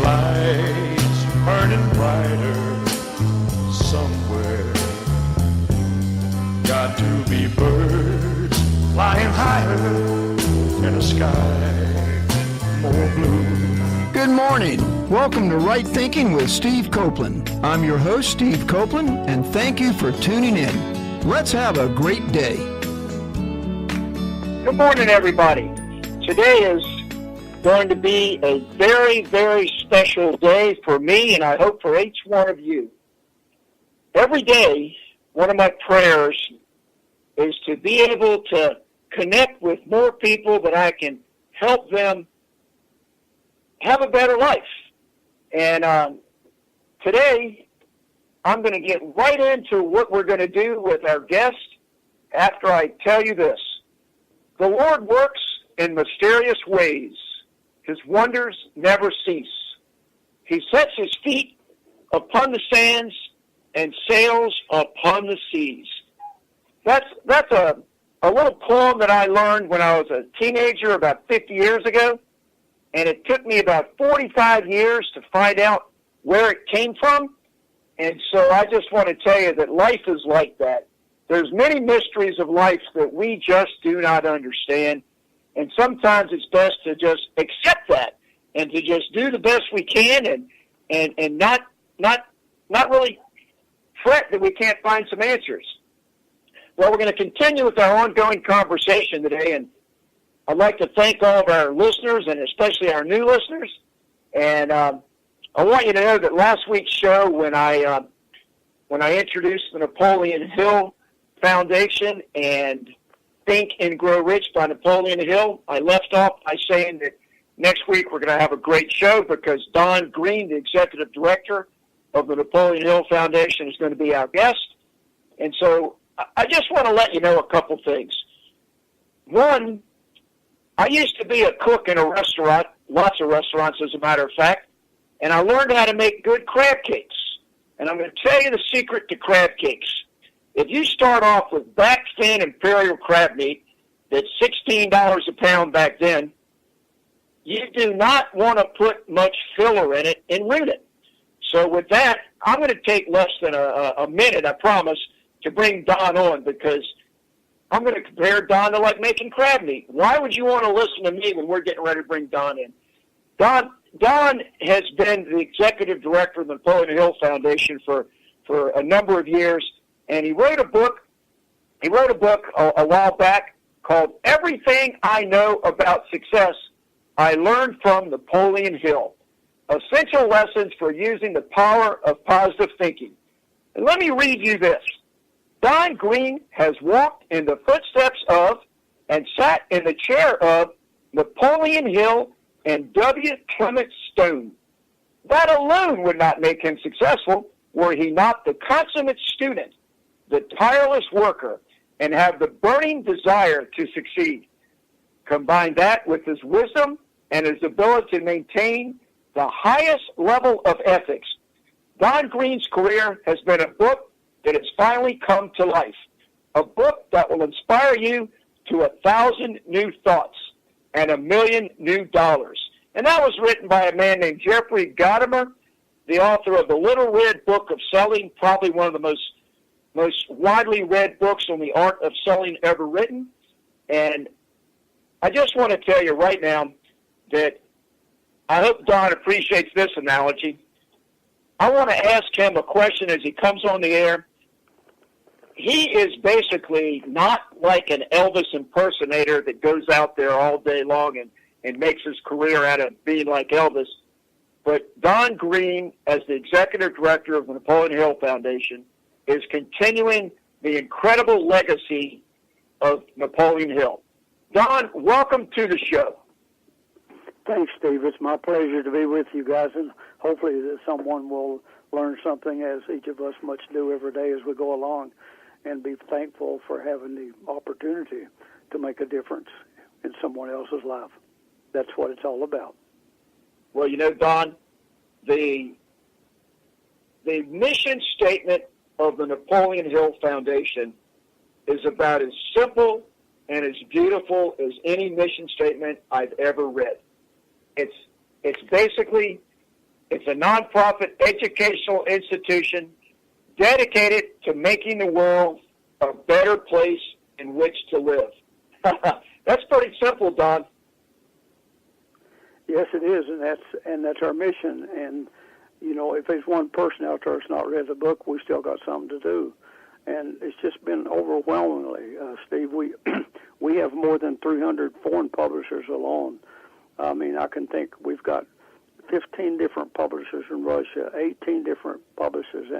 lights burning brighter somewhere. Got to be birds flying higher in a sky more blue. Good morning. Welcome to Right Thinking with Steve Copeland. I'm your host, Steve Copeland, and thank you for tuning in. Let's have a great day. Good morning, everybody. Today is going to be a very, very special day for me, and I hope for each one of you. Every day, one of my prayers is to be able to connect with more people that I can help them have a better life. And today, I'm going to get right into what we're going to do with our guest after I tell you this. The Lord works in mysterious ways. His wonders never cease. He sets his feet upon the sands and sails upon the seas. That's a little poem that I learned when I was a teenager about 50 years ago, and it took me about 45 years to find out where it came from. And so I just want to tell you that life is like that. There's many mysteries of life that we just do not understand, and sometimes it's best to just accept that and to just do the best we can and not really fret that we can't find some answers. Well, we're going to continue with our ongoing conversation today, and I'd like to thank all of our listeners and especially our new listeners. And I want you to know that last week's show, when I introduced the Napoleon Hill Foundation and Think and Grow Rich by Napoleon Hill, I left off by saying that next week we're going to have a great show because Don Green, the executive director of the Napoleon Hill Foundation, is going to be our guest. And so I just want to let you know a couple things. One, I used to be a cook in a restaurant, lots of restaurants as a matter of fact, and I learned how to make good crab cakes. And I'm going to tell you the secret to crab cakes. If you start off with back fin imperial crab meat that's $16 a pound back then, you do not want to put much filler in it and ruin it. So with that, I'm going to take less than a minute, I promise, to bring Don on, because I'm going to compare Don to like making crab meat. Why would you want to listen to me when we're getting ready to bring Don in? Don has been the executive director of the Napoleon Hill Foundation for a number of years. And he wrote a book a while back called Everything I Know About Success I Learned from Napoleon Hill, Essential Lessons for Using the Power of Positive Thinking. And let me read you this. Don Green has walked in the footsteps of and sat in the chair of Napoleon Hill and W. Clement Stone. That alone would not make him successful were he not the consummate student, the tireless worker, and have the burning desire to succeed. Combine that with his wisdom and his ability to maintain the highest level of ethics. Don Green's career has been a book that has finally come to life, a book that will inspire you to 1,000 new thoughts and $1 million new dollars. And that was written by a man named Jeffrey Gadamer, the author of the Little Red Book of Selling, probably one of the most widely read books on the art of selling ever written. And I just want to tell you right now that I hope Don appreciates this analogy. I want to ask him a question as he comes on the air. He is basically not like an Elvis impersonator that goes out there all day long and makes his career out of being like Elvis. But Don Green, as the executive director of the Napoleon Hill Foundation, is continuing the incredible legacy of Napoleon Hill. Don, welcome to the show. Thanks, Steve. It's my pleasure to be with you guys, and hopefully that someone will learn something, as each of us must do every day as we go along, and be thankful for having the opportunity to make a difference in someone else's life. That's what it's all about. Well, you know, Don, the mission statement of the Napoleon Hill Foundation is about as simple and as beautiful as any mission statement I've ever read. It's basically It's a nonprofit educational institution dedicated to making the world a better place in which to live. That's pretty simple, Don. Yes, it is, and that's our mission. And you know, if there's one person out there that's not read the book, we still got something to do. And it's just been overwhelmingly, Steve. We have more than 300 foreign publishers alone. I mean, I can think we've got 15 different publishers in Russia, 18 different publishers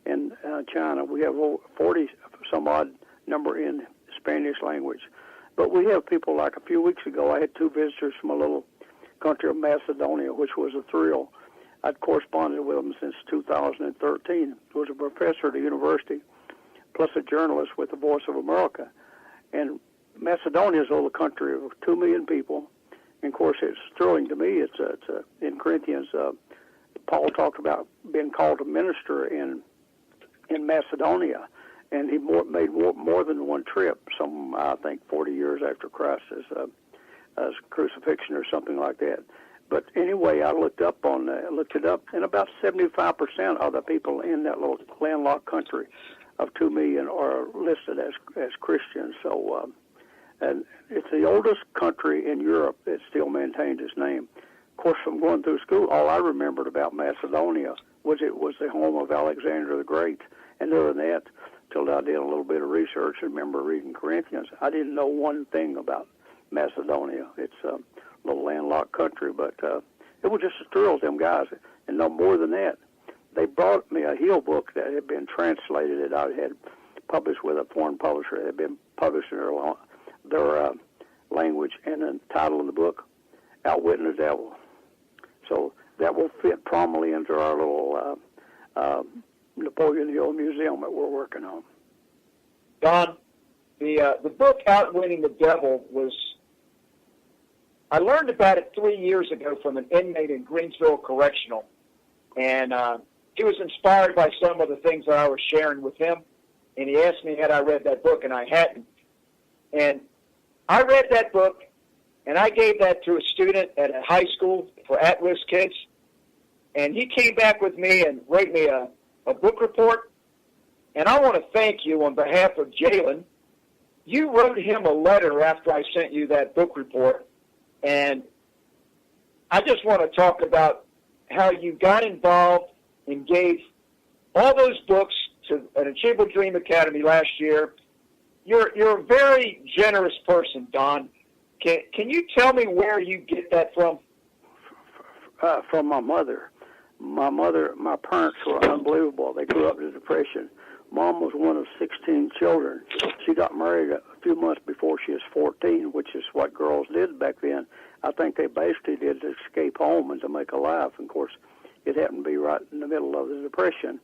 in China. We have over 40 some odd number in Spanish language. But we have people like a few weeks ago, I had two visitors from a little country of Macedonia, which was a thrill. I'd corresponded with them since 2013. He was a professor at the university, plus a journalist with the Voice of America. And Macedonia is a little country of 2 million people. And of course, it's thrilling to me. It's in Corinthians, Paul talked about being called a minister in Macedonia, and he made more than one trip. Some, I think, 40 years after Christ's crucifixion or something like that. But anyway, I looked it up, and about 75% of the people in that little landlocked country of 2 million are listed as Christians. So. And it's the oldest country in Europe that still maintained its name. Of course, from going through school, all I remembered about Macedonia was it was the home of Alexander the Great. And other than that, till I did a little bit of research and remember reading Corinthians, I didn't know one thing about Macedonia. It's a little landlocked country, but it was just a thrill to them guys. And no more than that, they brought me a Hill book that had been translated that I had published with a foreign publisher. It had been published in their language, and the title of the book, Outwitting the Devil. So that will fit prominently into our little Napoleon Hill Museum that we're working on. Don, the book Outwitting the Devil I learned about it 3 years ago from an inmate in Greensville Correctional, and he was inspired by some of the things that I was sharing with him, and he asked me had I read that book, and I hadn't. And I read that book, and I gave that to a student at a high school for at-risk kids, and he came back with me and wrote me a book report. And I want to thank you on behalf of Jalen. You wrote him a letter after I sent you that book report, and I just want to talk about how you got involved and gave all those books to an Achievable Dream Academy last year. You're a very generous person, Don. Can you tell me where you get that from? From my mother. My parents were unbelievable. They grew up in the Depression. Mom was one of 16 children. She got married a few months before she was 14, which is what girls did back then. I think they basically did to escape home and to make a life. And of course, it happened to be right in the middle of the Depression.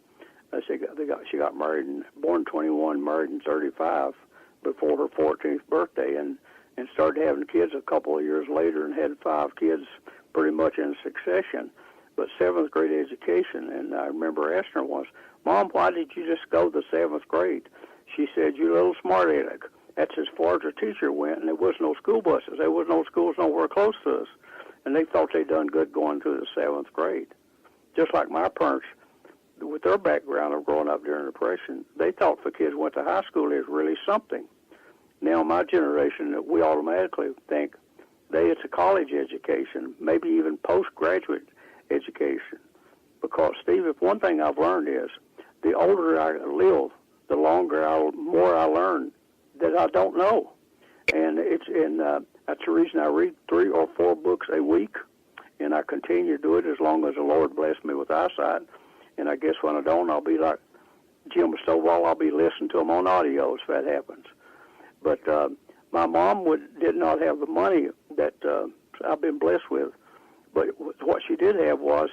She got married, born 21, married in 35. Before her 14th birthday, and started having kids a couple of years later, and had 5 kids pretty much in succession. But 7th grade education, and I remember asking her once, Mom, why did you just go to 7th grade? She said, you little smart aleck. That's as far as her teacher went, and there was no school buses. There was no schools nowhere close to us. And they thought they'd done good going to the 7th grade. Just like my parents, with their background of growing up during the Depression, they thought if the kids went to high school, it was really something. Now, my generation, we automatically think it's a college education, maybe even postgraduate education. Because, Steve, if one thing I've learned is the older I live, the more I learn that I don't know. And that's the reason I read 3 or 4 books a week, and I continue to do it as long as the Lord bless me with eyesight. And I guess when I don't, I'll be like Jim Stovall, I'll be listening to them on audio if that happens. But my mom did not have the money that I've been blessed with. But what she did have was,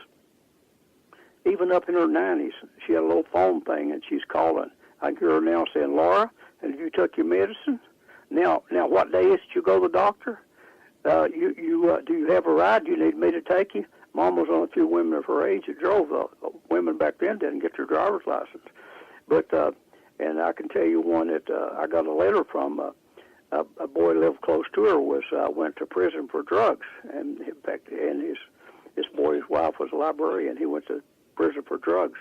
even up in her 90s, she had a little phone thing, and she's calling. I hear her now saying, Laura, have you took your medicine? Now, what day is it you go to the doctor? Do you have a ride? Do you need me to take you? Mom was one of the few women of her age that drove. Women back then didn't get their driver's license. But and I can tell you one that I got a letter from a boy lived close to her went to prison for drugs, and in fact, and this boy's wife was a librarian. He went to prison for drugs.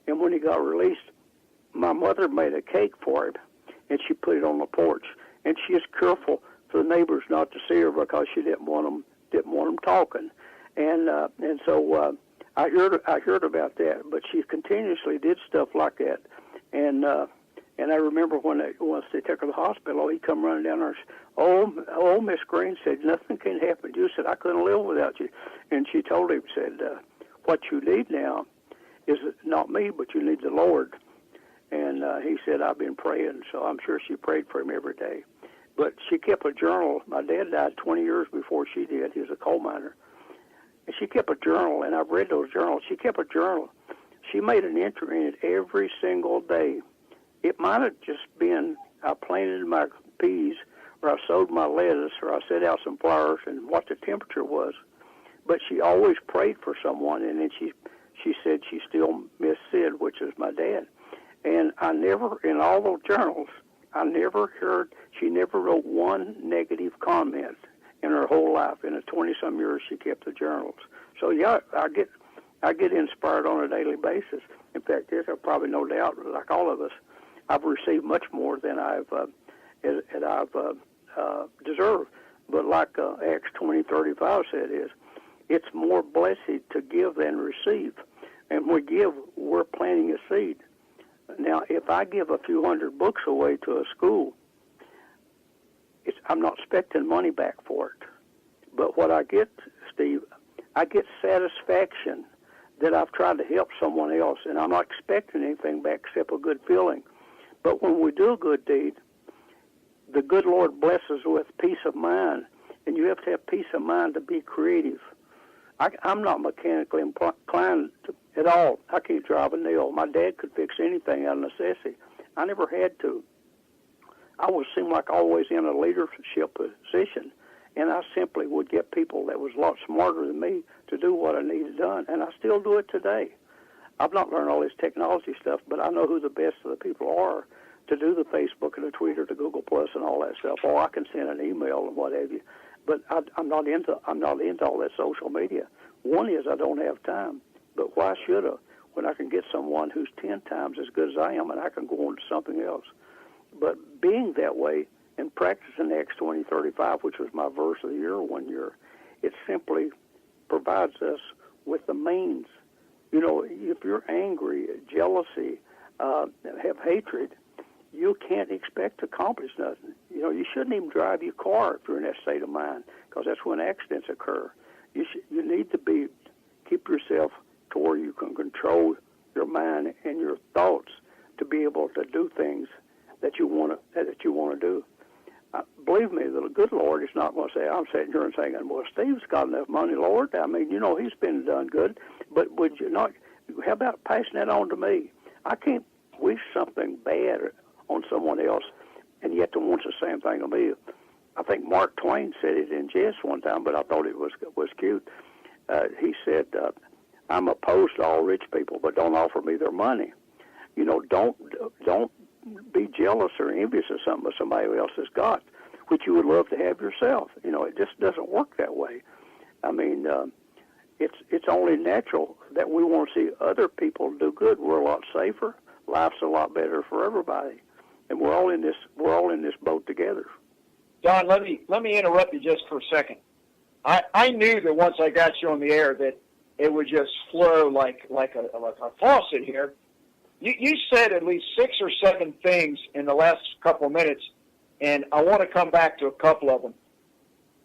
And when he got released, my mother made a cake for him, and she put it on the porch. And she was careful for the neighbors not to see her because she didn't want them talking. And so I heard about that. But she continuously did stuff like that. And I remember once they took her to the hospital, he come running down there. Oh, Miss Green said, nothing can happen to you. Said, I couldn't live without you. And she told him, said, what you need now is not me, but you need the Lord. And he said, I've been praying, so I'm sure she prayed for him every day. But she kept a journal. My dad died 20 years before she did. He was a coal miner. And she kept a journal, and I've read those journals. She kept a journal. She made an entry in it every single day. It might have just been I planted my peas, or I sowed my lettuce, or I set out some flowers, and what the temperature was. But she always prayed for someone, and then she said she still missed Sid, which is my dad. And I never, in all those journals, I never heard, she never wrote one negative comment in her whole life. In the 20-some years she kept the journals. So, yeah, I get inspired on a daily basis. In fact, there's probably no doubt, like all of us, I've received much more than I've deserved. But like Acts 20:35 said, it's more blessed to give than receive. And when we give, we're planting a seed. Now, if I give a few hundred books away to a school, I'm not expecting money back for it. But what I get, Steve, I get satisfaction that I've tried to help someone else, and I'm not expecting anything back except a good feeling. But when we do a good deed, the good Lord blesses with peace of mind, and you have to have peace of mind to be creative. I'm not mechanically inclined at all. I can't drive a nail. My dad could fix anything out of necessity. I never had to. I seemed like always in a leadership position, and I simply would get people that was a lot smarter than me to do what I needed done, and I still do it today. I've not learned all this technology stuff, but I know who the best of the people are to do the Facebook and the Twitter, the Google Plus, and all that stuff. Or I can send an email and what have you. But I'm not into all that social media. One is I don't have time. But why should I? When I can get someone who's 10 times as good as I am, and I can go on to something else. But being that way and practicing Acts 20:35, which was my verse of the year one year, it simply provides us with the means. You know, if you're angry, jealousy, have hatred, you can't expect to accomplish nothing. You know, you shouldn't even drive your car if you're in that state of mind, because that's when accidents occur. You need to keep yourself to where you can control your mind and your thoughts to be able to do things that you want to do. Believe me, the good Lord is not going to say, I'm sitting here and saying, well, Steve's got enough money, Lord. I mean, you know, he's been done good. But would you not, how about passing that on to me? I can't wish something bad on someone else and yet to want the same thing to me. I think Mark Twain said it in jest one time, but I thought it was cute. He said, I'm opposed to all rich people, but don't offer me their money. You know, don't be jealous or envious of something somebody else has got, which you would love to have yourself. You know, it just doesn't work that way. I mean, it's only natural that we want to see other people do good. We're a lot safer. Life's a lot better for everybody, and we're all in this boat together. Don, let me interrupt you just for a second. I knew that once I got you on the air that it would just flow like a faucet here. You said at least 6 or 7 things in the last couple of minutes, and I want to come back to a couple of them.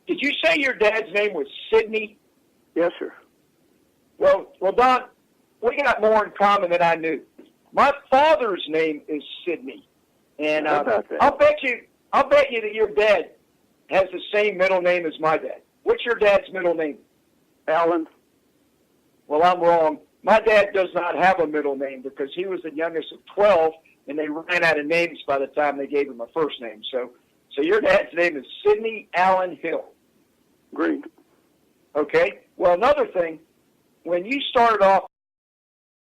Did you say your dad's name was Sidney? Yes, sir. Well, Don, we got more in common than I knew. My father's name is Sidney, and I'll bet you that your dad has the same middle name as my dad. What's your dad's middle name? Alan. Well, I'm wrong. My dad does not have a middle name because he was the youngest of 12, and they ran out of names by the time they gave him a first name. So your dad's name is Sidney Allen Hill. Green. Okay. Well, another thing, when you started off